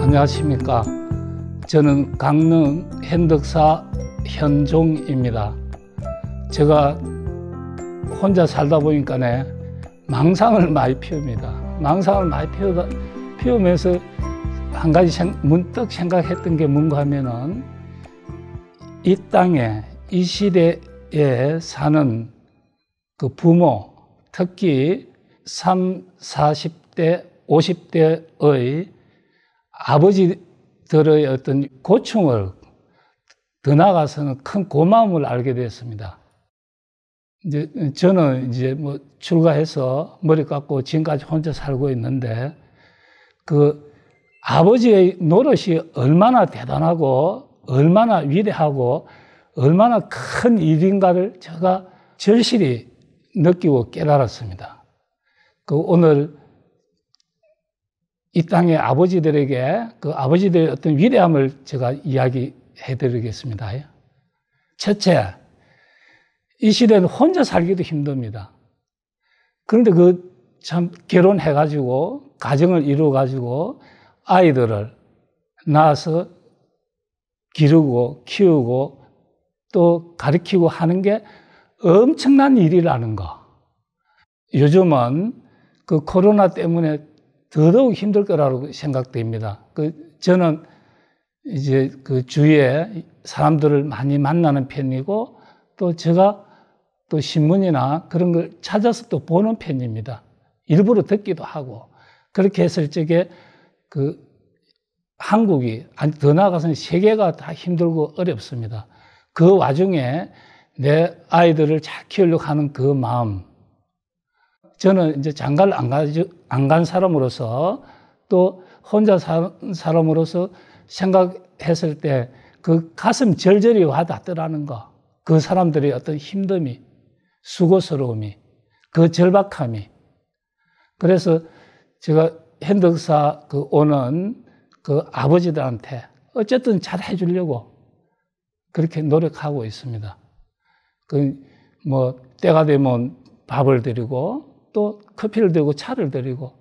안녕하십니까. 저는 강릉 현덕사 현종입니다. 제가 혼자 살다 보니까 망상을 많이 피웁니다. 망상을 많이 피우면서 한 가지 문득 생각했던 게 뭔가 하면은 이 땅에, 이 시대에 사는 그 부모, 특히 30, 40대, 50대의 아버지들의 어떤 고충을 더 나아가서는 큰 고마움을 알게 되었습니다. 이제 저는 뭐 출가해서 머리 깎고 지금까지 혼자 살고 있는데 그 아버지의 노릇이 얼마나 대단하고 얼마나 위대하고 얼마나 큰 일인가를 제가 절실히 느끼고 깨달았습니다. 오늘 이 땅의 아버지들에게 그 아버지들의 어떤 위대함을 제가 이야기해 드리겠습니다. 첫째, 이 시대는 혼자 살기도 힘듭니다. 그런데 참 결혼해가지고 가정을 이루어가지고 아이들을 낳아서 기르고 키우고 또 가르치고 하는 게 엄청난 일이라는 거. 요즘은 그 코로나 때문에 더더욱 힘들 거라고 생각됩니다. 저는 이제 그 주위에 사람들을 많이 만나는 편이고 또 제가 또 신문이나 그런 걸 찾아서 또 보는 편입니다. 일부러 듣기도 하고. 그렇게 했을 적에 한국이, 아니 더 나아가서는 세계가 다 힘들고 어렵습니다. 그 와중에 내 아이들을 잘 키우려고 하는 그 마음. 저는 이제 장가를 안 간 사람으로서 또 혼자 산 사람으로서 생각했을 때 그 가슴 절절히 와닿더라는 거. 그 사람들의 어떤 힘듦이, 수고스러움이, 그 절박함이. 그래서 제가 현덕사 오는 그 아버지들한테 어쨌든 잘 해주려고 그렇게 노력하고 있습니다. 뭐 때가 되면 밥을 드리고 또 커피를 드리고 차를 드리고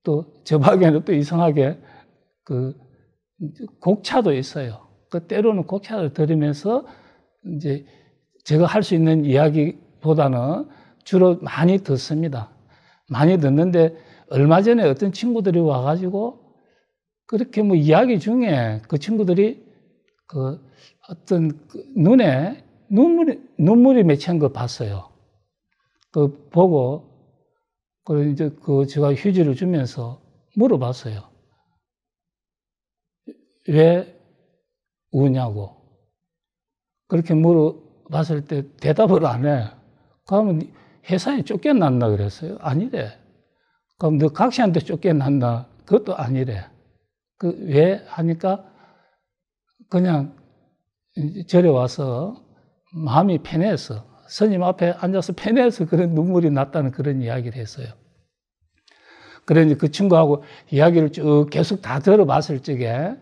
또 저 밖에는 또 이상하게 곡차도 있어요. 때로는 곡차를 드리면서 이제 제가 할 수 있는 이야기보다는 주로 많이 듣습니다. 많이 듣는데 얼마 전에 어떤 친구들이 와가지고 그렇게 뭐 이야기 중에 그 친구들이 어떤 눈에 눈물이 맺힌 거 봤어요. 보고 이제 제가 휴지를 주면서 물어봤어요. 왜 우냐고. 그렇게 물어봤을 때 대답을 안 해. 그러면 회사에 쫓겨났나 그랬어요. 아니래. 그럼 너 각시한테 쫓겨났나? 그것도 아니래. 왜 하니까 그냥 절에 와서 마음이 편해서 스님 앞에 앉아서 편해서 그런 눈물이 났다는 그런 이야기를 했어요. 그래서 그 친구하고 이야기를 쭉 계속 다 들어봤을 적에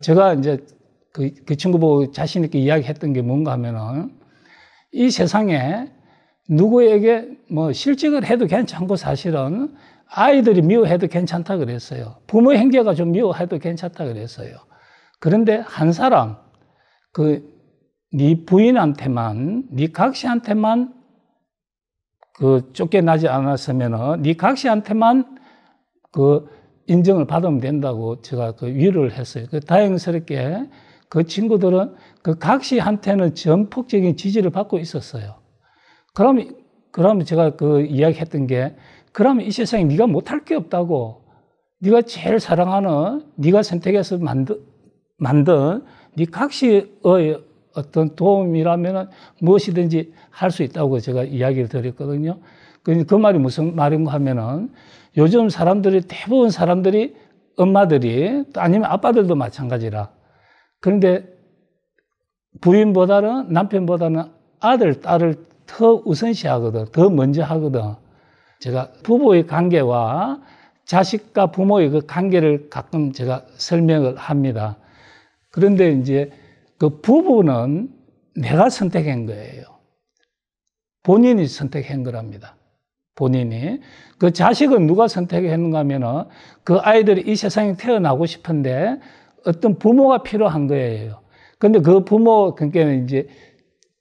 제가 이제 그 친구 보고 자신있게 이야기했던 게 뭔가 하면은 이 세상에 누구에게 뭐 실직을 해도 괜찮고 사실은 아이들이 미워해도 괜찮다 그랬어요. 부모 형제가 좀 미워해도 괜찮다 그랬어요. 그런데 한 사람, 네 부인한테만, 네 각시한테만 쫓겨나지 않았으면은 네 각시한테만 인정을 받으면 된다고 제가 위로를 했어요. 다행스럽게 그 친구들은 그 각시한테는 전폭적인 지지를 받고 있었어요. 그러면 제가 이야기했던 게, 그러면 이 세상에 네가 못할 게 없다고. 네가 제일 사랑하는, 네가 선택해서 만든 네 각시의 어떤 도움이라면 무엇이든지 할 수 있다고 제가 이야기를 드렸거든요. 그 말이 무슨 말인가 하면은 요즘 대부분 사람들이, 엄마들이, 아니면 아빠들도 마찬가지라. 그런데 부인보다는, 남편보다는 아들, 딸을 더 우선시 하거든. 더 먼저 하거든. 제가 부부의 관계와 자식과 부모의 그 관계를 가끔 제가 설명을 합니다. 그런데 이제 그 부부는 내가 선택한 거예요. 본인이 선택한 거랍니다. 본인이. 그 자식은 누가 선택했는가 하면은 그 아이들이 이 세상에 태어나고 싶은데 어떤 부모가 필요한 거예요. 근데 그 부모, 그러니까 이제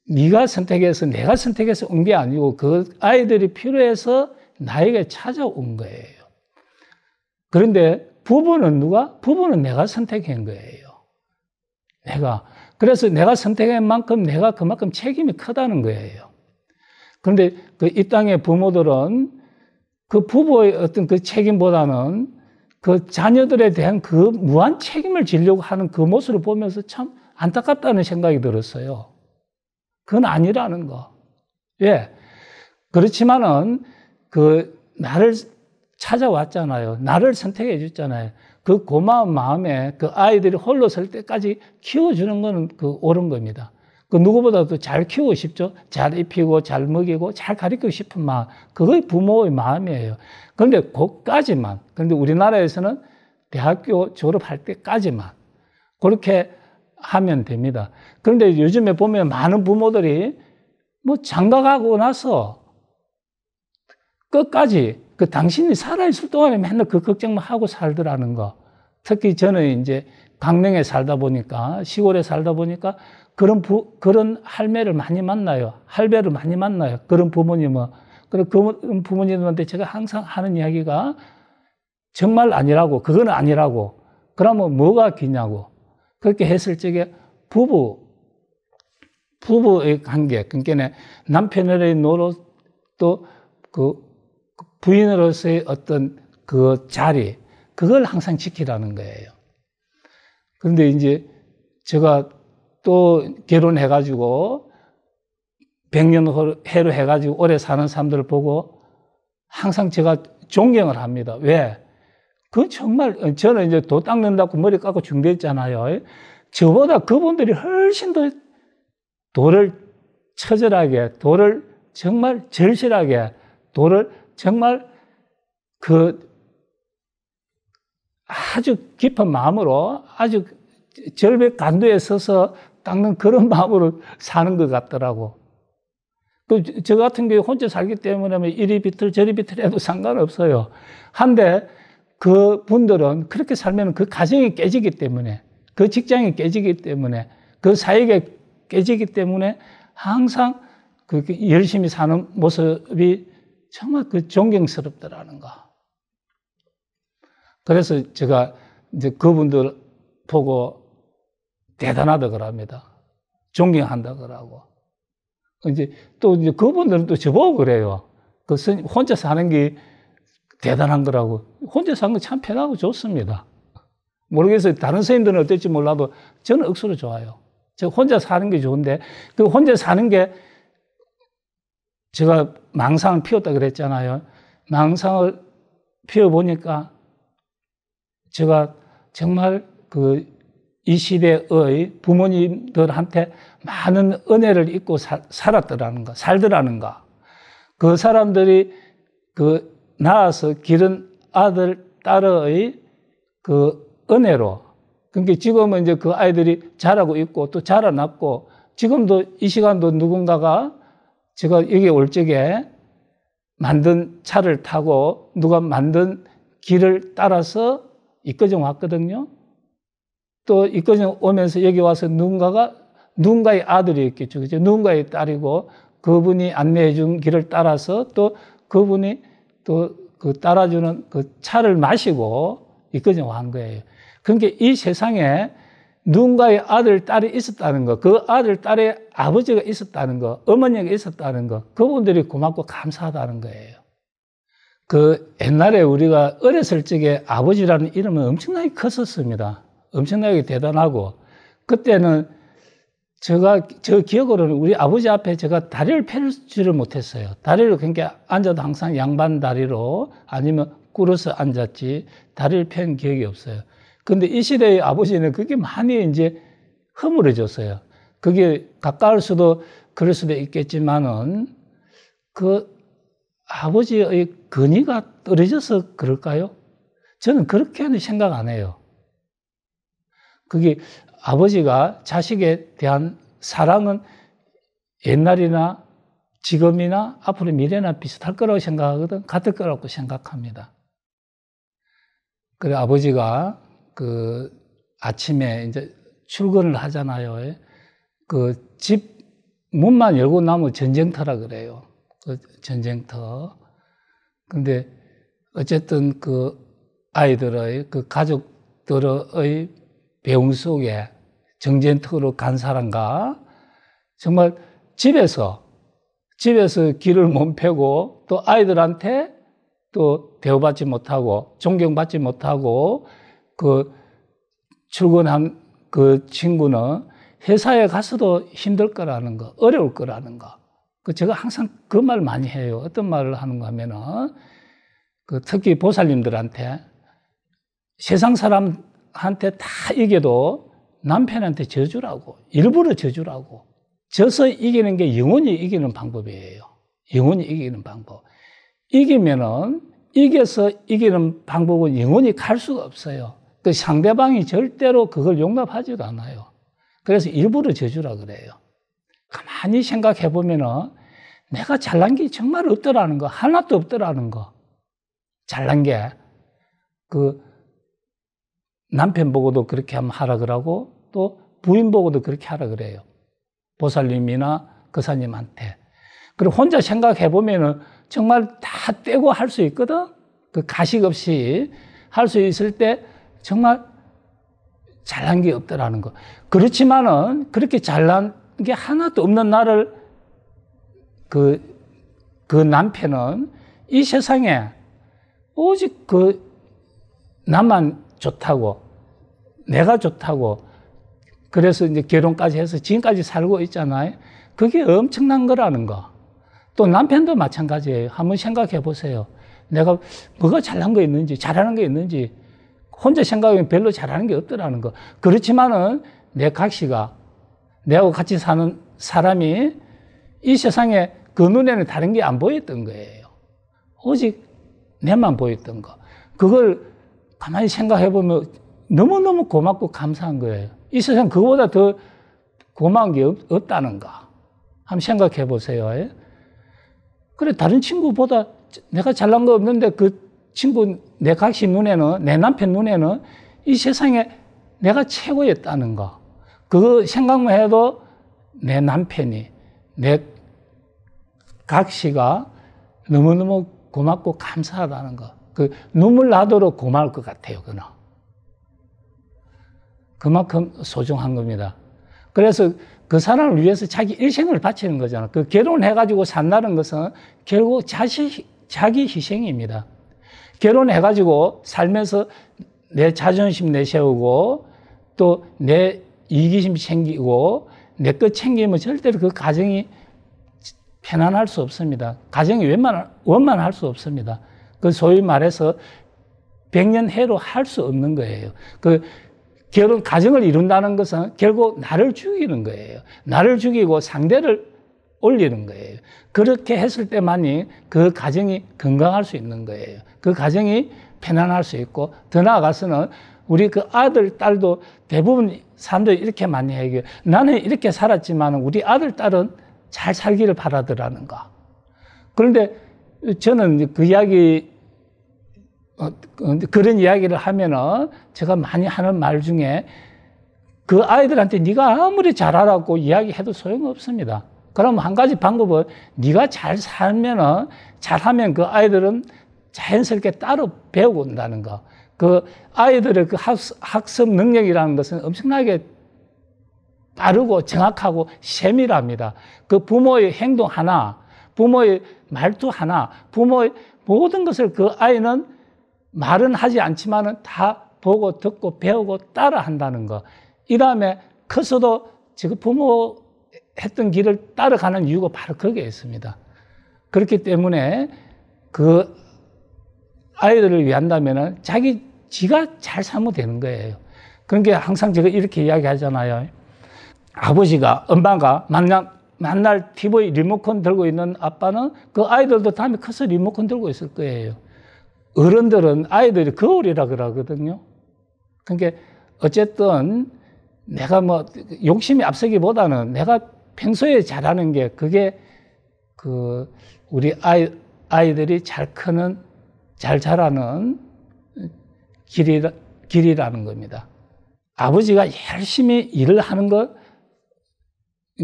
네가 선택해서 내가 선택해서 온 게 아니고 그 아이들이 필요해서 나에게 찾아온 거예요. 그런데 부부는 누가? 부부는 내가 선택한 거예요. 내가. 그래서 내가 선택한 만큼 내가 그만큼 책임이 크다는 거예요. 그런데 그 이 땅의 부모들은 그 부부의 어떤 그 책임보다는 그 자녀들에 대한 그 무한 책임을 지려고 하는 그 모습을 보면서 참 안타깝다는 생각이 들었어요. 그건 아니라는 거. 왜? 그렇지만은 그 나를 찾아왔잖아요. 나를 선택해 줬잖아요. 그 고마운 마음에 그 아이들이 홀로 설 때까지 키워주는 거는 그 옳은 겁니다. 그 누구보다도 잘 키우고 싶죠. 잘 입히고 잘 먹이고 잘 가르치고 싶은 마음. 그게 부모의 마음이에요. 그런데 그것까지만. 그런데 우리나라에서는 대학교 졸업할 때까지만 그렇게 하면 됩니다. 그런데 요즘에 보면 많은 부모들이 뭐 장가가고 나서 끝까지 그 당신이 살아있을 동안에 맨날 그 걱정만 하고 살더라는 거. 특히 저는 이제 강릉에 살다 보니까, 시골에 살다 보니까 그런 할매를 많이 만나요. 할배를 많이 만나요. 그런 부모님은. 그런 부모님한테 제가 항상 하는 이야기가 정말 아니라고, 그건 아니라고. 그러면 뭐가 기냐고. 그렇게 했을 적에 부부의 관계, 그러니까 남편의 노릇 또 그 부인으로서의 어떤 그 자리, 그걸 항상 지키라는 거예요. 그런데 이제 제가 또 결혼해가지고 100년 해로 해가지고 오래 사는 사람들을 보고 항상 제가 존경을 합니다. 왜? 그 정말 저는 이제 도 닦는다고 머리 깎고 중대했잖아요. 저보다 그분들이 훨씬 더 도를 처절하게, 도를 정말 절실하게, 도를 정말 그 아주 깊은 마음으로 아주 절벽 간도에 서서 닦는 그런 마음으로 사는 것 같더라고. 저 같은 경우에 혼자 살기 때문에 이리 비틀 저리 비틀 해도 상관없어요. 한데 그 분들은 그렇게 살면 그 가정이 깨지기 때문에, 그 직장이 깨지기 때문에, 그 사회가 깨지기 때문에 항상 그 열심히 사는 모습이 정말 그 존경스럽더라는 거. 그래서 제가 이제 그분들 보고 대단하다 그럽니다. 존경한다 그러고. 이제 또 이제 그분들은 또 저보고 그래요. 그 혼자 사는 게 대단한 거라고. 혼자 사는 거 참 편하고 좋습니다. 모르겠어요. 다른 선생님들은 어떨지 몰라도 저는 억수로 좋아요. 제가 혼자 사는 게 좋은데, 그 혼자 사는 게 제가 망상을 피웠다 그랬잖아요. 망상을 피워보니까 제가 정말 이 시대의 부모님들한테 많은 은혜를 입고 살았더라는 거, 살더라는 거. 그 사람들이 낳아서 기른 아들, 딸의 은혜로. 그러니까 지금은 이제 그 아이들이 자라고 있고 또 자라났고 지금도 이 시간도 누군가가 제가 여기 올 적에 만든 차를 타고 누가 만든 길을 따라서 이끌정 왔거든요. 또 이끌정 오면서 여기 와서 누군가의 아들이었겠죠. 그죠? 누군가의 딸이고 그분이 안내해 준 길을 따라서 또 그분이 또 그 따라주는 그 차를 마시고 이끌정 온 거예요. 그러니까 이 세상에 누군가의 아들, 딸이 있었다는 거, 그 아들, 딸의 아버지가 있었다는 거, 어머니가 있었다는 거, 그분들이 고맙고 감사하다는 거예요. 옛날에 우리가 어렸을 적에 아버지라는 이름은 엄청나게 컸었습니다. 엄청나게 대단하고, 그때는 저 기억으로는 우리 아버지 앞에 제가 다리를 펴지를 못했어요. 다리를 그러니까 앉아도 항상 양반 다리로 아니면 꿇어서 앉았지, 다리를 편 기억이 없어요. 근데 이 시대의 아버지는 그게 많이 이제 허물어졌어요. 그게 가까울 수도 그럴 수도 있겠지만은 그 아버지의 근위가 떨어져서 그럴까요? 저는 그렇게는 생각 안 해요. 그게 아버지가 자식에 대한 사랑은 옛날이나 지금이나 앞으로 미래나 비슷할 거라고 생각하거든. 같을 거라고 생각합니다. 그래, 아버지가 그 아침에 이제 출근을 하잖아요. 그 집 문만 열고 나면 전쟁터라 그래요. 그 전쟁터. 근데 어쨌든 그 아이들의 그 가족들의 배웅 속에 전쟁터로 간 사람과 정말 집에서 길을 못 펴고 또 아이들한테 또 대우받지 못하고 존경받지 못하고 그 출근한 그 친구는 회사에 가서도 힘들 거라는 거, 어려울 거라는 거. 제가 항상 그 말 많이 해요. 어떤 말을 하는가 하면은 그 특히 보살님들한테 세상 사람한테 다 이겨도 남편한테 져주라고, 일부러 져주라고. 져서 이기는 게 영원히 이기는 방법이에요. 영원히 이기는 방법. 이기면은, 이겨서 이기는 방법은 영원히 갈 수가 없어요. 그 상대방이 절대로 그걸 용납하지도 않아요. 그래서 일부러 져주라 그래요. 가만히 생각해 보면은 내가 잘난 게 정말 없더라는 거, 하나도 없더라는 거. 잘난 게, 그, 남편 보고도 그렇게 하면 하라 그러고, 또 부인 보고도 그렇게 하라 그래요. 보살님이나 거사님한테. 그리고 혼자 생각해 보면은 정말 다 떼고 할 수 있거든? 그 가식 없이 할 수 있을 때 정말 잘난 게 없더라는 거. 그렇지만은 그렇게 잘난 게 하나도 없는 나를 그 남편은 이 세상에 오직 그 나만 좋다고, 내가 좋다고, 그래서 이제 결혼까지 해서 지금까지 살고 있잖아요. 그게 엄청난 거라는 거. 또 남편도 마찬가지예요. 한번 생각해 보세요. 내가 뭐가 잘난 거 있는지, 잘하는 게 있는지, 혼자 생각하면 별로 잘하는 게 없더라는 거. 그렇지만은 내 각시가, 내하고 같이 사는 사람이 이 세상에 그 눈에는 다른 게 안 보였던 거예요. 오직 내만 보였던 거. 그걸 가만히 생각해 보면 너무너무 고맙고 감사한 거예요. 이 세상 그거보다 더 고마운 게 없다는 거. 한번 생각해 보세요. 그래, 다른 친구보다 내가 잘난 거 없는데 그 친구, 내 각시 눈에는, 내 남편 눈에는 이 세상에 내가 최고였다는 거. 그거 생각만 해도 내 남편이, 내 각시가 너무너무 고맙고 감사하다는 거. 그 눈물 나도록 고마울 것 같아요, 그는. 그만큼 소중한 겁니다. 그래서 그 사람을 위해서 자기 일생을 바치는 거잖아. 그 결혼해가지고 산다는 것은 결국 자기 희생입니다. 결혼해가지고 살면서 내 자존심 내세우고 또 내 이기심 챙기고 내 것 챙기면 절대로 그 가정이 편안할 수 없습니다. 가정이 원만할 수 없습니다. 그 소위 말해서 백년해로 할 수 없는 거예요. 그 가정을 이룬다는 것은 결국 나를 죽이는 거예요. 나를 죽이고 상대를 올리는 거예요. 그렇게 했을 때만이 그 가정이 건강할 수 있는 거예요. 그 가정이 편안할 수 있고, 더 나아가서는 우리 그 아들, 딸도 대부분 사람들이 이렇게 많이 얘기해요. 나는 이렇게 살았지만 우리 아들, 딸은 잘 살기를 바라더라는 거. 그런데 저는 그 이야기, 그런 이야기를 하면은 제가 많이 하는 말 중에 그 아이들한테 네가 아무리 잘하라고 이야기해도 소용없습니다. 그럼 한 가지 방법은 네가 잘 살면은, 잘하면 그 아이들은 자연스럽게 따로 배우고 온다는 거. 그 아이들의 그 학습 능력이라는 것은 엄청나게 빠르고 정확하고 세밀합니다. 그 부모의 행동 하나, 부모의 말투 하나, 부모의 모든 것을 그 아이는 말은 하지 않지만은 다 보고 듣고 배우고 따라 한다는 거. 이 다음에 커서도 지금 부모 했던 길을 따라가는 이유가 바로 거기에 있습니다. 그렇기 때문에 그 아이들을 위한다면은 지가 잘 살면 되는 거예요. 그러니까 항상 제가 이렇게 이야기하잖아요. 아버지가, 엄마가 만날 TV 리모컨 들고 있는 아빠는 그 아이들도 다음에 커서 리모컨 들고 있을 거예요. 어른들은 아이들이 거울이라 그러거든요. 그러니까 어쨌든 내가 뭐 욕심이 앞서기보다는 내가 평소에 잘하는 게 그게 우리 아이들이 잘 크는, 잘 자라는 길이라는 겁니다. 아버지가 열심히 일을 하는 것,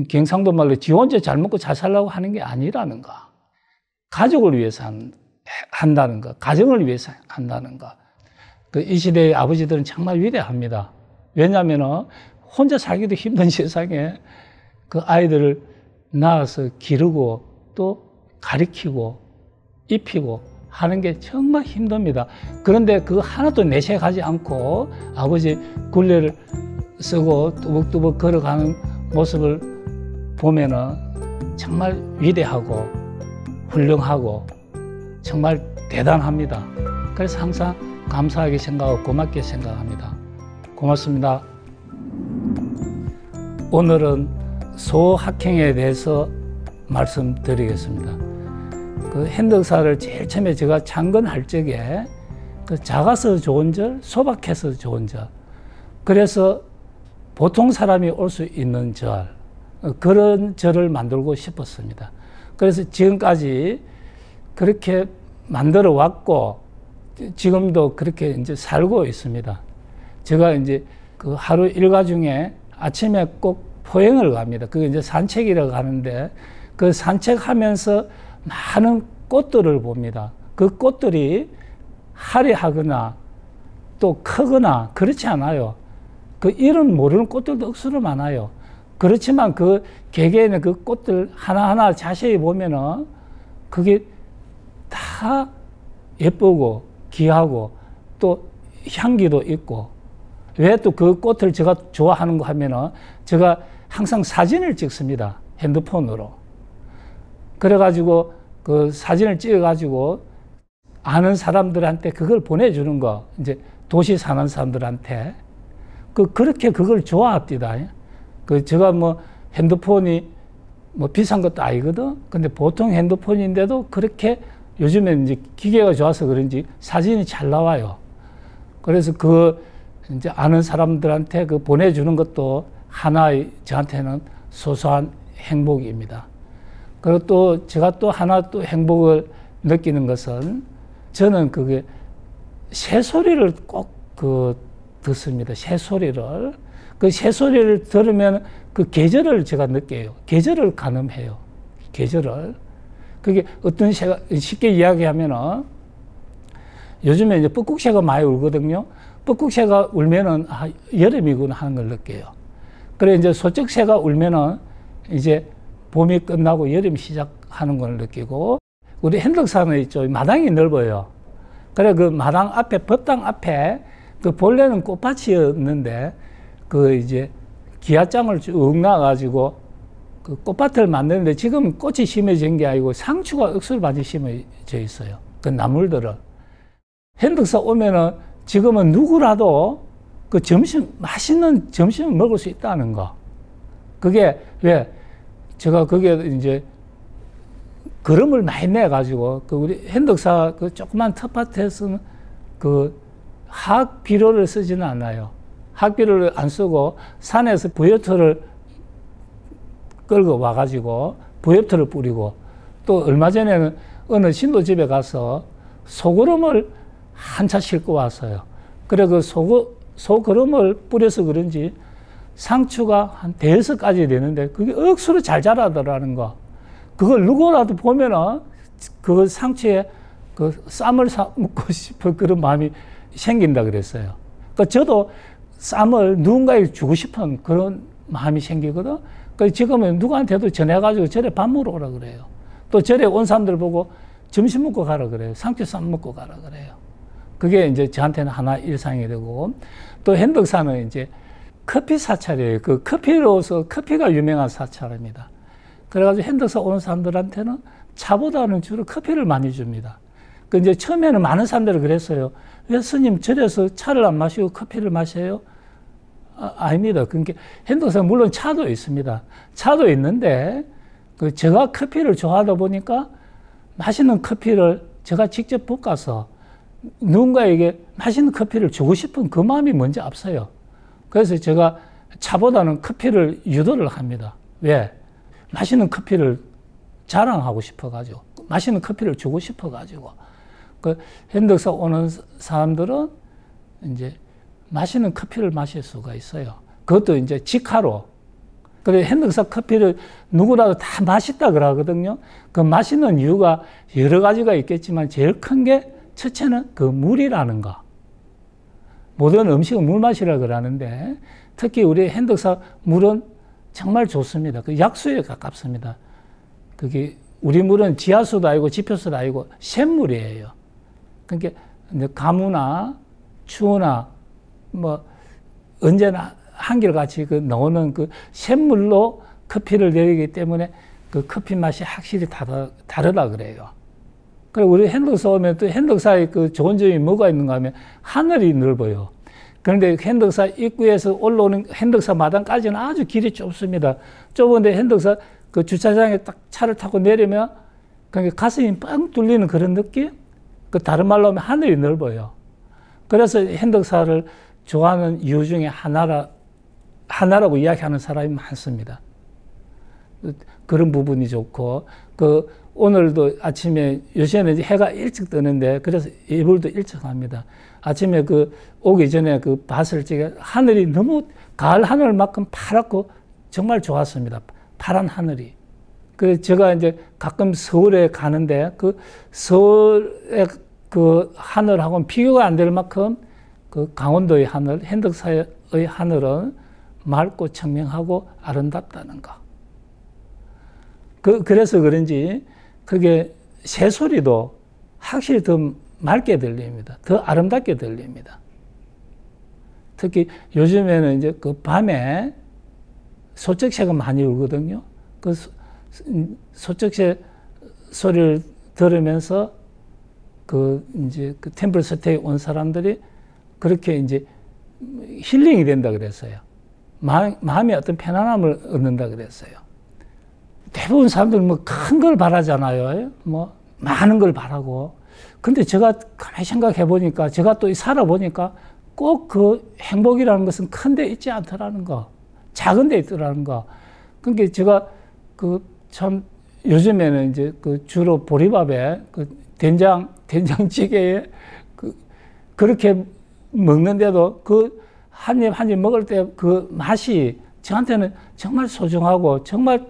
경상도 말로 지 혼자 잘 먹고 잘 살려고 하는 게 아니라는 거. 가족을 위해서 한다는 거. 가정을 위해서 한다는 거. 이 시대의 아버지들은 정말 위대합니다. 왜냐하면 혼자 살기도 힘든 세상에 그 아이들을 낳아서 기르고 또 가르치고 입히고 하는 게 정말 힘듭니다. 그런데 그 하나도 내색하지 않고 아버지 굴레를 쓰고 뚜벅뚜벅 걸어가는 모습을 보면은 정말 위대하고 훌륭하고 정말 대단합니다. 그래서 항상 감사하게 생각하고 고맙게 생각합니다. 고맙습니다. 오늘은 소확행에 대해서 말씀드리겠습니다. 그 행덕사를 제일 처음에 제가 창건할 적에 그 작아서 좋은 절, 소박해서 좋은 절, 그래서 보통 사람이 올 수 있는 절, 그런 절을 만들고 싶었습니다. 그래서 지금까지 그렇게 만들어 왔고 지금도 그렇게 이제 살고 있습니다. 제가 이제 그 하루 일과 중에 아침에 꼭 포행을 갑니다. 그게 이제 산책이라고 하는데 그 산책하면서 많은 꽃들을 봅니다. 그 꽃들이 화려하거나 또 크거나 그렇지 않아요. 그 이름 모르는 꽃들도 억수로 많아요. 그렇지만 그 개개인의 그 꽃들 하나하나 자세히 보면은 그게 다 예쁘고 귀하고 또 향기도 있고, 왜 또 그 꽃을 제가 좋아하는 거 하면은 제가 항상 사진을 찍습니다. 핸드폰으로. 그래가지고 그 사진을 찍어가지고 아는 사람들한테 그걸 보내주는 거, 이제 도시 사는 사람들한테 그렇게 그걸 좋아합니다. 제가 뭐 핸드폰이 뭐 비싼 것도 아니거든. 근데 보통 핸드폰인데도 그렇게 요즘에 이제 기계가 좋아서 그런지 사진이 잘 나와요. 그래서 이제 아는 사람들한테 보내주는 것도 하나의 저한테는 소소한 행복입니다. 그리고 또 제가 또 하나 또 행복을 느끼는 것은 저는 그게 새소리를 꼭 듣습니다. 새소리를. 그 새소리를 들으면 그 계절을 제가 느껴요. 계절을 가늠해요. 계절을. 그게 어떤 새가, 쉽게 이야기하면은 요즘에 이제 뻐꾹새가 많이 울거든요. 뻐꾹새가 울면은 여름이구나 하는 걸 느껴요. 그래 이제 소쩍새가 울면은 이제 봄이 끝나고 여름이 시작하는 걸 느끼고, 우리 행덕사는 있죠. 마당이 넓어요. 그래 그 마당 앞에, 법당 앞에 본래는 꽃밭이었는데 이제 기아장을 쭉 놔가지고 꽃밭을 만드는데 지금 꽃이 심어진 게 아니고 상추가 억수로 많이 심어져 있어요. 그 나물들을. 행덕사 오면은 지금은 누구라도 맛있는 점심을 먹을 수 있다는 거. 그게 왜? 제가 거기에 이제 거름을 많이 내가지고 우리 행덕사 조그만 텃밭에서는 화학 비료를 쓰지는 않아요. 화학 비료를 안 쓰고 산에서 부엽토를 끌고 와가지고 부엽토를 뿌리고, 또 얼마 전에는 어느 신도 집에 가서 소거름을 한 차 싣고 왔어요. 그래 소거름을 뿌려서 그런지 상추가 한 5가지 되는데 그게 억수로 잘 자라더라는 거. 그걸 누구라도 보면은 그 상추에 쌈을 사 먹고 싶은 그런 마음이 생긴다 그랬어요. 저도 쌈을 누군가에게 주고 싶은 그런 마음이 생기거든. 지금은 누구한테도 전해가지고 절에 밥 먹으러 오라 그래요. 또 절에 온 사람들 보고 점심 먹고 가라 그래요. 상추 쌈 먹고 가라 그래요. 그게 이제 저한테는 하나 일상이 되고, 또 행덕사는 이제 커피 사찰이에요. 커피로서 커피가 유명한 사찰입니다. 그래가지고 행덕사 오는 사람들한테는 차보다는 주로 커피를 많이 줍니다. 이제 처음에는 많은 사람들이 그랬어요. 왜 스님 절에서 차를 안 마시고 커피를 마셔요? 아닙니다. 그러니까 행덕사 물론 차도 있습니다. 차도 있는데 제가 커피를 좋아하다 보니까 맛있는 커피를 제가 직접 볶아서 누군가에게 맛있는 커피를 주고 싶은 그 마음이 먼저 앞서요. 그래서 제가 차보다는 커피를 유도를 합니다. 왜? 맛있는 커피를 자랑하고 싶어가지고, 맛있는 커피를 주고 싶어가지고, 그 현덕사 오는 사람들은 이제 맛있는 커피를 마실 수가 있어요. 그것도 이제 직화로. 그래, 현덕사 커피를 누구라도 다 맛있다 그러거든요. 그 맛있는 이유가 여러 가지가 있겠지만 제일 큰 게 첫째는 그 물이라는 거. 모든 음식은 물 맛이라 그러는데 특히 우리 현덕사 물은 정말 좋습니다. 그 약수에 가깝습니다. 그게 우리 물은 지하수도 아니고 지표수도 아니고 샘물이에요. 그러니까 가무나 추우나 뭐 언제나 한결같이 그 나오는 그 샘물로 커피를 내리기 때문에 그 커피 맛이 확실히 다르다 그래요. 그리고 우리 현덕사 오면 또 현덕사의 그 좋은 점이 뭐가 있는가 하면 하늘이 넓어요. 그런데 현덕사 입구에서 올라오는 현덕사 마당까지는 아주 길이 좁습니다. 좁은데 현덕사 그 주차장에 딱 차를 타고 내리면 그러니까 가슴이 뻥 뚫리는 그런 느낌? 그 다른 말로 하면 하늘이 넓어요. 그래서 현덕사를 좋아하는 이유 중에 하나라고 이야기하는 사람이 많습니다. 그런 부분이 좋고, 그 오늘도 아침에 요새는 해가 일찍 뜨는데 그래서 이불도 일찍 합니다. 아침에 그 오기 전에 그 봤을 적에 하늘이 너무 가을 하늘만큼 파랗고 정말 좋았습니다. 파란 하늘이. 그 제가 이제 가끔 서울에 가는데 그 서울의 그 하늘하고는 비교가 안 될 만큼 그 강원도의 하늘, 현덕사의 하늘은 맑고 청명하고 아름답다는 거. 그래서 그런지 그게 새소리도 확실히 더 맑게 들립니다. 더 아름답게 들립니다. 특히 요즘에는 이제 그 밤에 소쩍새가 많이 울거든요. 그 소쩍새 소리를 들으면서 그 이제 그 템플 스테이 온 사람들이 그렇게 이제 힐링이 된다 그랬어요. 마음에 어떤 편안함을 얻는다 그랬어요. 대부분 사람들은 뭐 큰 걸 바라잖아요. 뭐 많은 걸 바라고. 근데 제가 가만히 생각해 보니까, 제가 또 살아보니까 꼭 그 행복이라는 것은 큰 데 있지 않더라는 거. 작은 데 있더라는 거. 그러니까 제가 그 참 요즘에는 이제 그 주로 보리밥에 그 된장찌개에 그렇게 먹는데도 그 한 입 한 입 먹을 때 그 맛이 저한테는 정말 소중하고 정말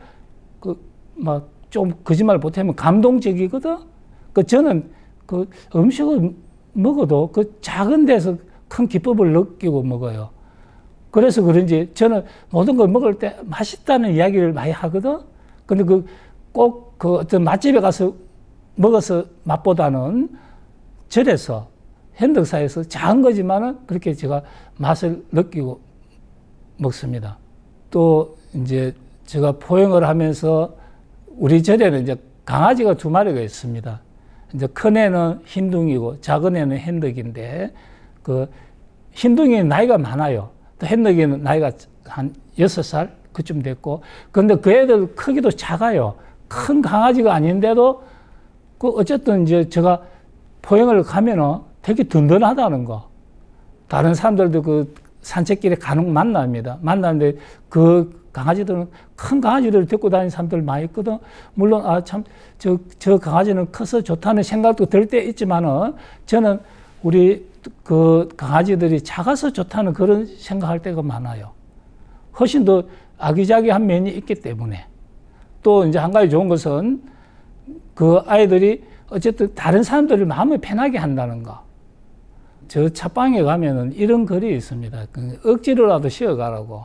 막 좀 거짓말 못하면 감동적이거든. 그 저는 그 음식을 먹어도 그 작은 데서 큰 기쁨을 느끼고 먹어요. 그래서 그런지 저는 모든 걸 먹을 때 맛있다는 이야기를 많이 하거든. 근데 꼭 그 어떤 맛집에 가서 먹어서 맛보다는 절에서 현덕사에서 작은 거지만은 그렇게 제가 맛을 느끼고 먹습니다. 또 이제 제가 포용을 하면서 우리 절에는 이제 강아지가 2마리가 있습니다. 이제 큰 애는 흰둥이고 작은 애는 현덕인데 그 흰둥이는 나이가 많아요. 또 현덕이는 나이가 한 6살 그쯤 됐고, 근데 그 애들 크기도 작아요. 큰 강아지가 아닌데도 그 어쨌든 이제 제가 포용을 가면은 되게 든든하다는 거. 다른 사람들도 그 산책길에 간혹 만나는데 그 강아지들은 큰 강아지들을 데리고 다니는 사람들 많이 있거든. 물론 저 강아지는 커서 좋다는 생각도 들 때 있지만은 저는 우리 그 강아지들이 작아서 좋다는 그런 생각할 때가 많아요. 훨씬 더 아기자기한 면이 있기 때문에. 또 이제 한 가지 좋은 것은 그 아이들이 어쨌든 다른 사람들을 마음을 편하게 한다는 거. 저 찻방에 가면은 이런 글이 있습니다. 억지로라도 쉬어가라고.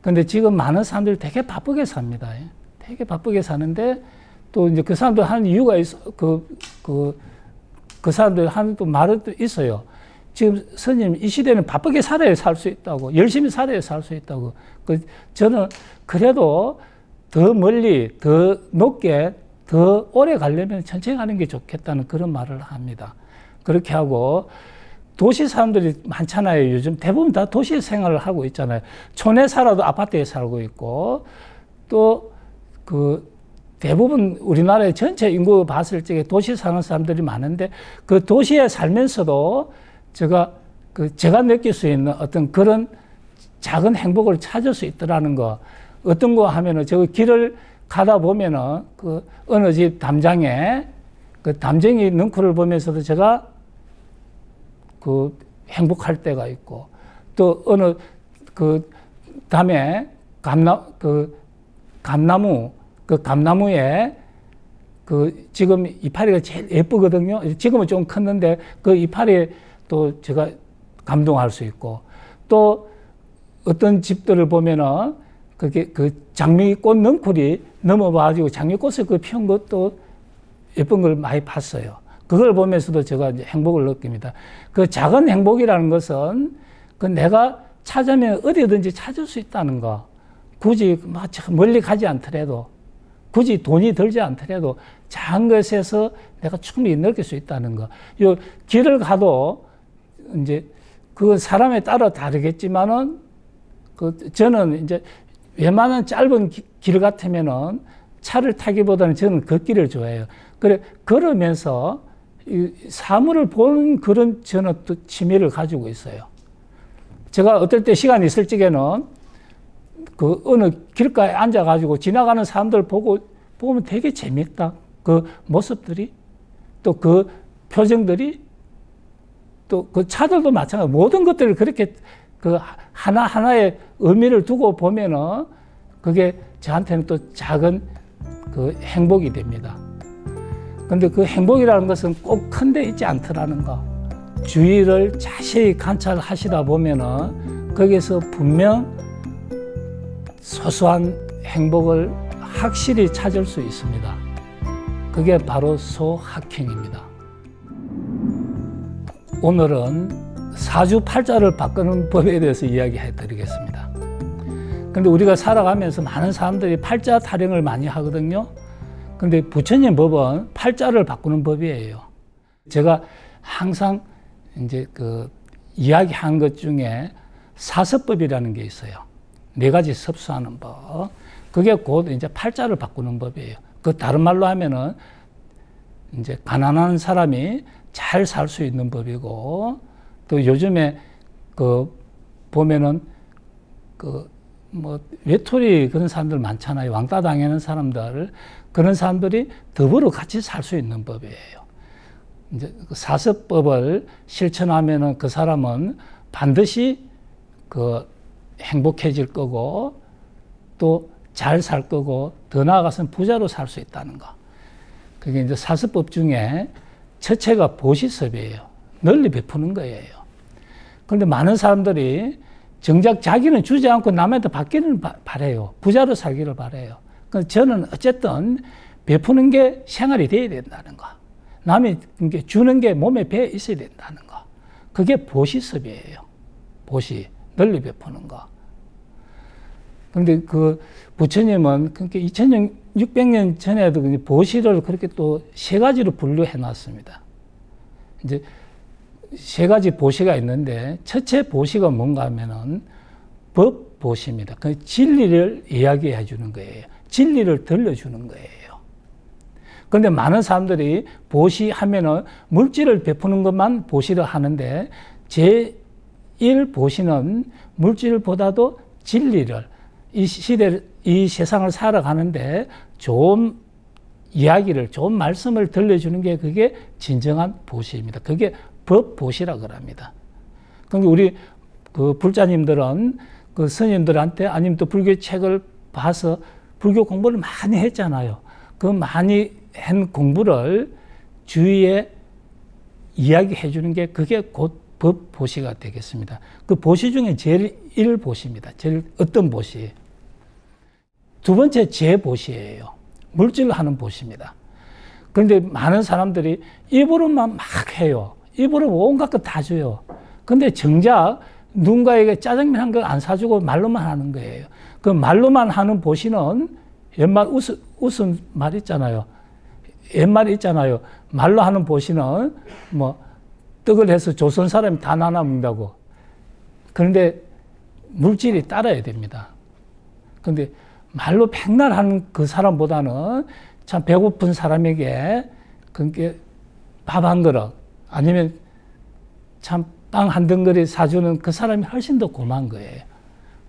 근데 지금 많은 사람들이 되게 바쁘게 삽니다. 되게 바쁘게 사는데 또 이제 그 사람들 하는 이유가 있어. 그 사람들 하는 또 말은 또 있어요. 지금 스님 이 시대는 바쁘게 살아야 살 수 있다고. 열심히 살아야 살 수 있다고. 저는 그래도 더 멀리, 더 높게, 더 오래 가려면 천천히 가는 게 좋겠다는 그런 말을 합니다. 그렇게 하고 도시 사람들이 많잖아요. 요즘 대부분 다 도시 생활을 하고 있잖아요. 촌에 살아도 아파트에 살고 있고, 또 대부분 우리나라의 전체 인구 봤을 적에 도시 사는 사람들이 많은데 그 도시에 살면서도 제가 느낄 수 있는 어떤 그런 작은 행복을 찾을 수 있더라는 거. 어떤 거 하면은 저 길을 가다 보면은 그 어느 집 담장에 그 담쟁이 능쿨을 보면서도 제가 그 행복할 때가 있고, 또 어느 그 담에 감나무에 그 지금 이파리가 제일 예쁘거든요. 지금은 좀 컸는데 그 이파리에 또 제가 감동할 수 있고, 또 어떤 집들을 보면은 그게 그 장미꽃 능쿨이 넘어와가지고 장미꽃을 그 피운 것도 예쁜 걸 많이 봤어요. 그걸 보면서도 제가 이제 행복을 느낍니다. 그 작은 행복이라는 것은 그 내가 찾으면 어디든지 찾을 수 있다는 거. 굳이 막 멀리 가지 않더라도, 굳이 돈이 들지 않더라도 작은 것에서 내가 충분히 느낄 수 있다는 거. 요 길을 가도 이제 그 사람에 따라 다르겠지만은 그 저는 이제 웬만한 짧은 길 같으면은 차를 타기보다는 저는 걷기를 좋아해요. 그래, 걸으면서 이 사물을 보는 그런 저는 또 취미를 가지고 있어요. 제가 어떨 때 시간이 있을 적에는 그 어느 길가에 앉아가지고 지나가는 사람들 보면 되게 재밌다. 그 모습들이, 또 그 표정들이, 또 그 차들도 마찬가지. 모든 것들을 그렇게 그 하나하나의 의미를 두고 보면은 그게 저한테는 또 작은 그 행복이 됩니다. 근데 그 행복이라는 것은 꼭 큰 데 있지 않더라는 거. 주위를 자세히 관찰하시다 보면은 거기서 분명 소소한 행복을 확실히 찾을 수 있습니다. 그게 바로 소확행입니다. 오늘은 사주팔자를 바꾸는 법에 대해서 이야기해 드리겠습니다. 근데 우리가 살아가면서 많은 사람들이 팔자 타령을 많이 하거든요. 근데 부처님 법은 팔자를 바꾸는 법이에요. 제가 항상 이제 그 이야기한 것 중에 사서법이라는 게 있어요. 4가지 섭수하는 법. 그게 곧 이제 팔자를 바꾸는 법이에요. 그 다른 말로 하면은 이제 가난한 사람이 잘 살 수 있는 법이고, 또 요즘에 그 보면은 그 뭐 외톨이 그런 사람들 많잖아요. 왕따 당하는 사람들, 그런 사람들이 더불어 같이 살 수 있는 법이에요. 이제 사서법을 실천하면은 그 사람은 반드시 그 행복해질 거고, 또 잘 살 거고, 더 나아가서는 부자로 살 수 있다는 거. 그게 이제 사서법 중에 첫째가 보시섭이에요. 널리 베푸는 거예요. 그런데 많은 사람들이 정작 자기는 주지 않고 남한테 받기를 바래요. 부자로 살기를 바래요. 그래서 저는 어쨌든 베푸는 게 생활이 돼야 된다는 거. 남이 주는 게 몸에 배어 있어야 된다는 거. 그게 보시섭이에요. 보시, 널리 베푸는 거. 그런데 그 부처님은 그러니까 2600년 전에도 보시를 그렇게 또 3가지로 분류해 놨습니다. 이제 3가지 보시가 있는데, 첫째 보시가 뭔가 하면은 법 보시입니다. 그 진리를 이야기해 주는 거예요. 진리를 들려주는 거예요. 그런데 많은 사람들이 보시 하면은 물질을 베푸는 것만 보시를 하는데, 제1 보시는 물질보다도 진리를, 이 세상을 살아가는데 좋은 이야기를, 좋은 말씀을 들려주는 게 그게 진정한 보시입니다. 그게 법보시라고 합니다. 그러니까 우리 그 불자님들은 그 스님들한테 아니면 또 불교 책을 봐서 불교 공부를 많이 했잖아요. 그 많이 한 공부를 주위에 이야기해 주는 게 그게 곧 법보시가 되겠습니다. 그 보시 중에 제일 1보시입니다. 제일 어떤 보시? 두 번째 제보시예요. 물질로 하는 보시입니다. 그런데 많은 사람들이 입으로만 막 해요. 입으로 온갖 것 다 줘요. 근데 정작 누군가에게 짜장면 한 거 안 사주고 말로만 하는 거예요. 그 말로만 하는 보시는 옛말 웃음 말 있잖아요. 옛말이 있잖아요. 말로 하는 보시는 뭐 떡을 해서 조선 사람이 다 나눠 먹는다고. 그런데 물질이 따라야 됩니다. 그런데 말로 백날 하는 그 사람보다는 참 배고픈 사람에게 그게 밥 한 그릇 아니면 참 빵 한 덩어리 사주는 그 사람이 훨씬 더 고마운 거예요.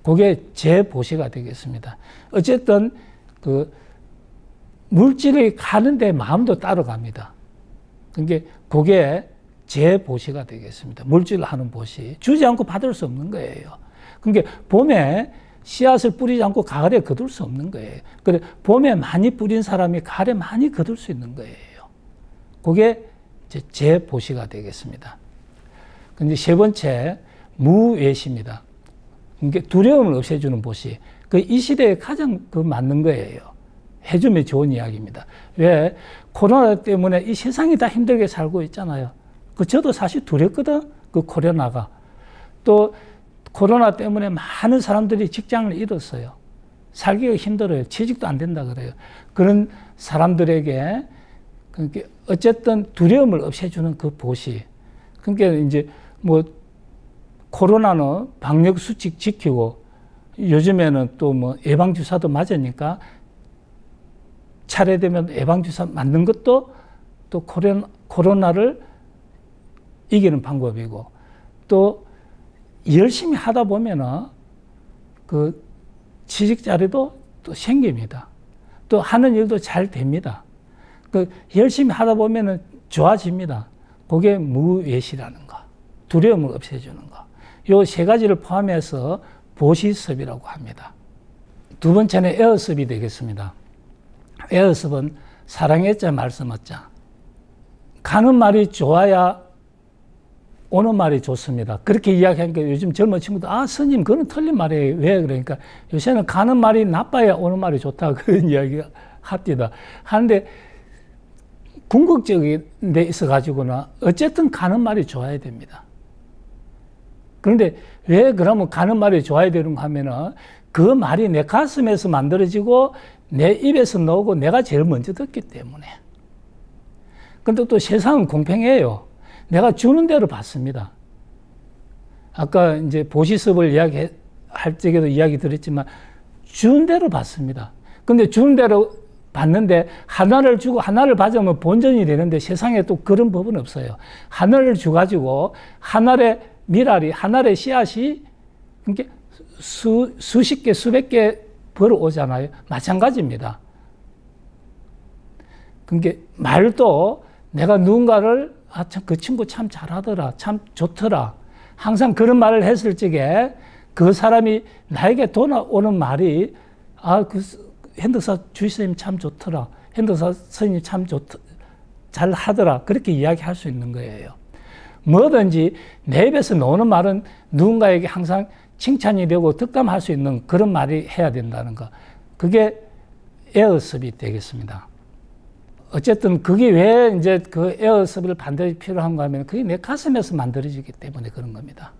그게 제 보시가 되겠습니다. 어쨌든 그 물질이 가는데 마음도 따라갑니다. 그게 그게 제 보시가 되겠습니다. 물질을 하는 보시. 주지 않고 받을 수 없는 거예요. 그게 봄에 씨앗을 뿌리지 않고 가을에 거둘 수 없는 거예요. 그래 봄에 많이 뿌린 사람이 가을에 많이 거둘 수 있는 거예요. 그게 제 보시가 되겠습니다. 근데 세 번째 무외시입니다. 이게 두려움을 없애주는 보시. 이 시대에 가장 맞는 거예요. 해주면 좋은 이야기입니다. 왜? 코로나 때문에 이 세상이 다 힘들게 살고 있잖아요. 저도 사실 두렵거든. 코로나가. 또 코로나 때문에 많은 사람들이 직장을 잃었어요. 살기가 힘들어요. 취직도 안 된다 그래요. 그런 사람들에게 어쨌든 두려움을 없애주는 보시. 그러니까 이제 코로나는 방역 수칙 지키고 요즘에는 또 예방주사도 맞으니까 차례되면 예방주사 맞는 것도 또 코로나를 이기는 방법이고 또 열심히 하다 보면은 취직 자리도 또 생깁니다. 또 하는 일도 잘 됩니다. 열심히 하다 보면은 좋아집니다. 그게 무외시라는 거. 두려움을 없애주는 거. 요 세 가지를 포함해서 보시섭이라고 합니다. 두 번째는 에어섭이 되겠습니다. 에어섭은 사랑했자 말씀었자. 가는 말이 좋아야 오는 말이 좋습니다. 그렇게 이야기하니까 요즘 젊은 친구들, 스님, 그건 틀린 말이에요. 왜? 그러니까 요새는 가는 말이 나빠야 오는 말이 좋다. 그런 이야기가 합니다. 하는데, 궁극적인 데 있어가지고는 어쨌든 가는 말이 좋아야 됩니다. 그런데 왜 그러면 가는 말이 좋아야 되는가 하면은 그 말이 내 가슴에서 만들어지고 내 입에서 나오고 내가 제일 먼저 듣기 때문에. 근데 또 세상은 공평해요. 내가 주는 대로 받습니다. 아까 이제 보시섭을 이야기할 적에도 이야기 드렸지만 주는 대로 받습니다. 근데 주는 대로 받는데 하나를 주고 하나를 받으면 본전이 되는데 세상에 또 그런 법은 없어요. 하나를 주가지고 하나의 미랄이, 하나의 씨앗이 이렇게 수십 개, 수백 개 벌어오잖아요. 마찬가지입니다. 그러니까 말도 내가 누군가를 참, 그 친구 참 잘하더라. 참 좋더라. 항상 그런 말을 했을 적에 그 사람이 나에게 돌아오는 말이 그 현덕사 주의스님 참 좋더라. 현덕사 스님 참 잘 하더라. 그렇게 이야기할 수 있는 거예요. 뭐든지 내 입에서 나오는 말은 누군가에게 항상 칭찬이 되고 득담할 수 있는 그런 말이 해야 된다는 거. 그게 에어섭이 되겠습니다. 어쨌든 그게 왜 이제 그 에어섭을 반드시 필요한가 하면 그게 내 가슴에서 만들어지기 때문에 그런 겁니다.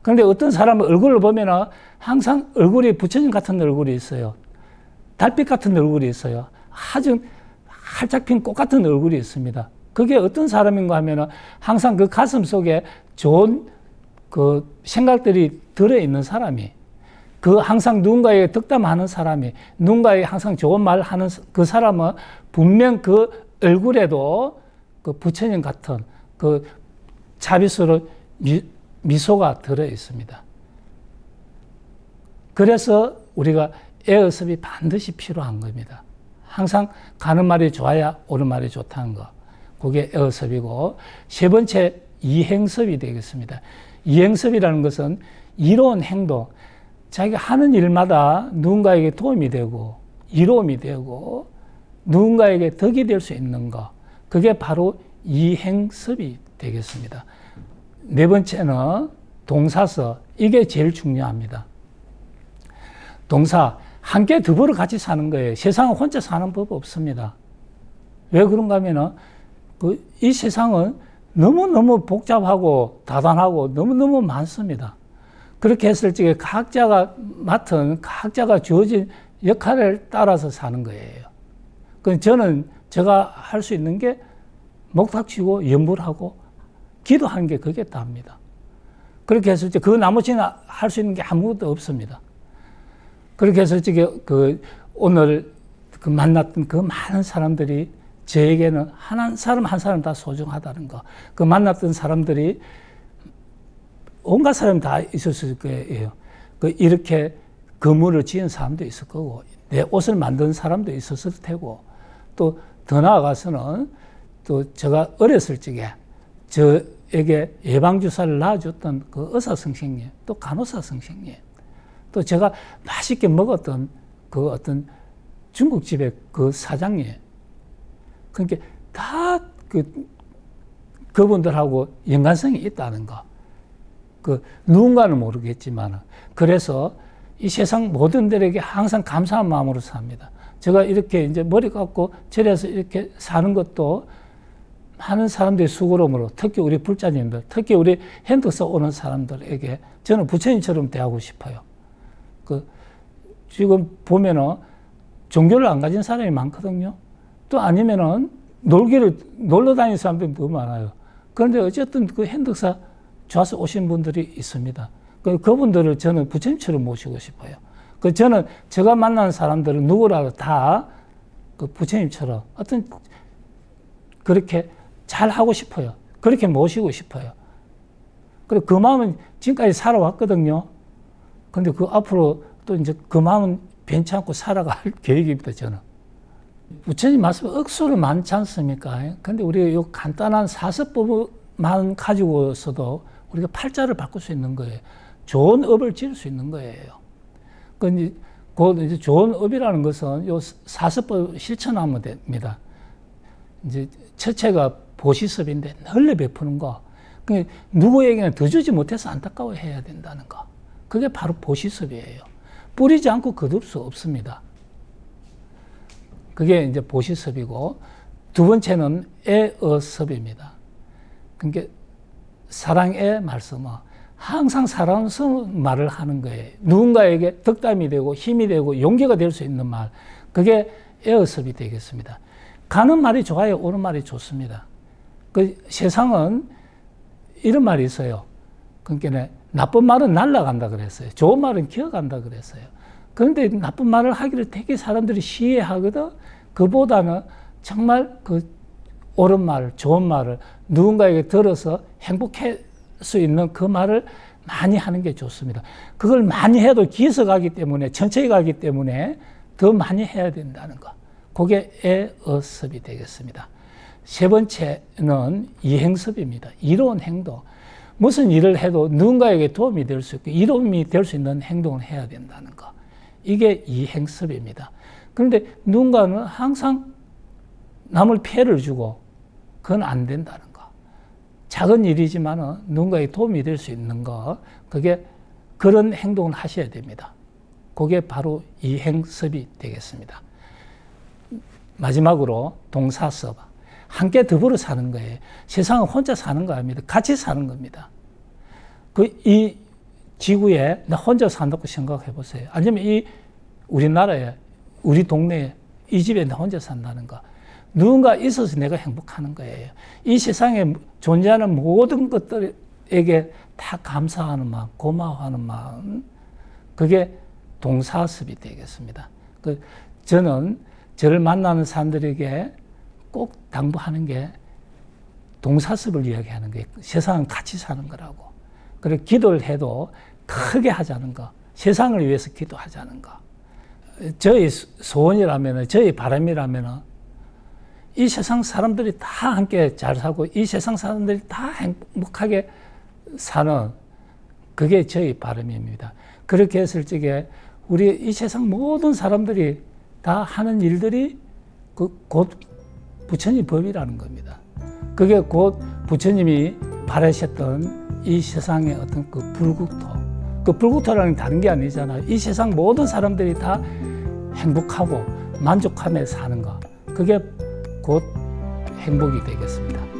그런데 어떤 사람은 얼굴을 보면은 항상 얼굴이 부처님 같은 얼굴이 있어요. 달빛 같은 얼굴이 있어요. 아주 활짝 핀 꽃 같은 얼굴이 있습니다. 그게 어떤 사람인가 하면은 항상 그 가슴 속에 좋은 그 생각들이 들어있는 사람이, 항상 누군가에게 덕담하는 사람이, 누군가에게 항상 좋은 말 하는 그 사람은 분명 그 얼굴에도 그 부처님 같은 그 자비스러운 미소가 들어있습니다. 그래서 우리가 에어섭이 반드시 필요한 겁니다. 항상 가는 말이 좋아야 오는 말이 좋다는 거. 그게 에어섭이고, 세 번째 이행섭이 되겠습니다. 이행섭이라는 것은 이로운 행동, 자기가 하는 일마다 누군가에게 도움이 되고 이로움이 되고 누군가에게 덕이 될 수 있는 것, 그게 바로 이행섭이 되겠습니다. 네 번째는 동사서, 이게 제일 중요합니다. 동사, 함께 더불어 같이 사는 거예요. 세상은 혼자 사는 법 없습니다. 왜 그런가 하면은 이 세상은 너무너무 복잡하고 다단하고 너무너무 많습니다. 그렇게 했을 적에 각자가 주어진 역할을 따라서 사는 거예요. 제가 할 수 있는 게 목탁치고 염불하고 기도하는 게 그게 다입니다. 그렇게 했을 때 그 나머지는 할 수 있는 게 아무것도 없습니다. 그렇게 했을 적에 오늘 만났던 그 많은 사람들이 저에게는 한 사람 한 사람 다 소중하다는 거. 만났던 사람들이 온갖 사람이 다 있었을 거예요. 이렇게 건물을 지은 사람도 있을 거고, 내 옷을 만든 사람도 있었을 테고, 또 더 나아가서는 또 제가 어렸을 적에 저에게 예방주사를 놔줬던 그 의사 선생님, 또 간호사 선생님, 또 제가 맛있게 먹었던 그 어떤 중국집의 그 사장님, 그러니까 다 그분들하고 연관성이 있다는 거. 누군가는 모르겠지만, 그래서 이 세상 모든들에게 항상 감사한 마음으로 삽니다. 제가 이렇게 이제 머리 감고 절에서 이렇게 사는 것도 많은 사람들의 수고로움으로, 특히 우리 불자님들, 특히 우리 현덕사 오는 사람들에게 저는 부처님처럼 대하고 싶어요. 지금 보면은 종교를 안 가진 사람이 많거든요. 또 아니면은 놀러 다니는 사람들이 너무 많아요. 그런데 어쨌든 그 현덕사 좋아서 오신 분들이 있습니다. 그분들을 저는 부처님처럼 모시고 싶어요. 저는 제가 만나는 사람들은 누구라도 다 그 부처님처럼 어떤 그렇게 잘 하고 싶어요. 그렇게 모시고 싶어요. 그리고 그 마음은 지금까지 살아왔거든요. 근데 그 앞으로 또 이제 그 마음은 변치 않고 살아갈 계획입니다, 저는. 부처님 말씀 억수로 많지 않습니까? 근데 우리가 이 간단한 사서법만 가지고서도 우리가 팔자를 바꿀 수 있는 거예요. 좋은 업을 지을 수 있는 거예요. 그 이제 좋은 업이라는 것은 요 사서법 실천하면 됩니다. 이제 첫째가 보시섭인데 널리 베푸는 거. 누구에게는 더 주지 못해서 안타까워해야 된다는 거. 그게 바로 보시섭이에요. 뿌리지 않고 거둘 수 없습니다. 그게 이제 보시섭이고, 두 번째는 애어섭입니다. 그러니까 사랑의 말씀은 항상 사랑스러운 말을 하는 거예요. 누군가에게 덕담이 되고 힘이 되고 용기가 될 수 있는 말. 그게 애어섭이 되겠습니다. 가는 말이 좋아요? 오는 말이 좋습니다. 세상은 이런 말이 있어요. 그러니까 나쁜 말은 날아간다 그랬어요. 좋은 말은 기어간다 그랬어요. 그런데 나쁜 말을 하기를 되게 사람들이 시해하거든. 그보다는 정말 옳은 말, 좋은 말을 누군가에게 들어서 행복할 수 있는 그 말을 많이 하는 게 좋습니다. 그걸 많이 해도 기어서 가기 때문에, 천천히 가기 때문에 더 많이 해야 된다는 거. 그게 애어섭이 되겠습니다. 세 번째는 이행섭입니다. 이로운 행동. 무슨 일을 해도 누군가에게 도움이 될 수 있고 이로움이 될 수 있는 행동을 해야 된다는 거. 이게 이행섭입니다. 그런데 누군가는 항상 남을 피해를 주고 그건 안 된다는 거. 작은 일이지만 누군가에게 도움이 될 수 있는 거. 그게 그런 행동을 하셔야 됩니다. 그게 바로 이행섭이 되겠습니다. 마지막으로 동사섭. 함께 더불어 사는 거예요. 세상은 혼자 사는 거 아닙니다. 같이 사는 겁니다. 이 지구에 나 혼자 산다고 생각해 보세요. 아니면 이 우리나라에, 우리 동네에, 이 집에 나 혼자 산다는 거. 누군가 있어서 내가 행복하는 거예요. 이 세상에 존재하는 모든 것들에게 다 감사하는 마음, 고마워하는 마음. 그게 동사섭이 되겠습니다. 저는 저를 만나는 사람들에게 꼭 당부하는 게 동사섭을 이야기하는 거예요. 세상은 같이 사는 거라고. 그리고 기도를 해도 크게 하자는 거. 세상을 위해서 기도하자는 거. 저의 소원이라면, 저의 바람이라면 이 세상 사람들이 다 함께 잘 살고 이 세상 사람들이 다 행복하게 사는 그게 저의 바람입니다. 그렇게 했을 적에 우리 이 세상 모든 사람들이 다 하는 일들이 곧 부처님 법이라는 겁니다. 그게 곧 부처님이 바라셨던 이 세상의 어떤 그 불국토. 그 불국토라는 게 다른 게 아니잖아요. 이 세상 모든 사람들이 다 행복하고 만족하며 사는 거. 그게 곧 행복이 되겠습니다.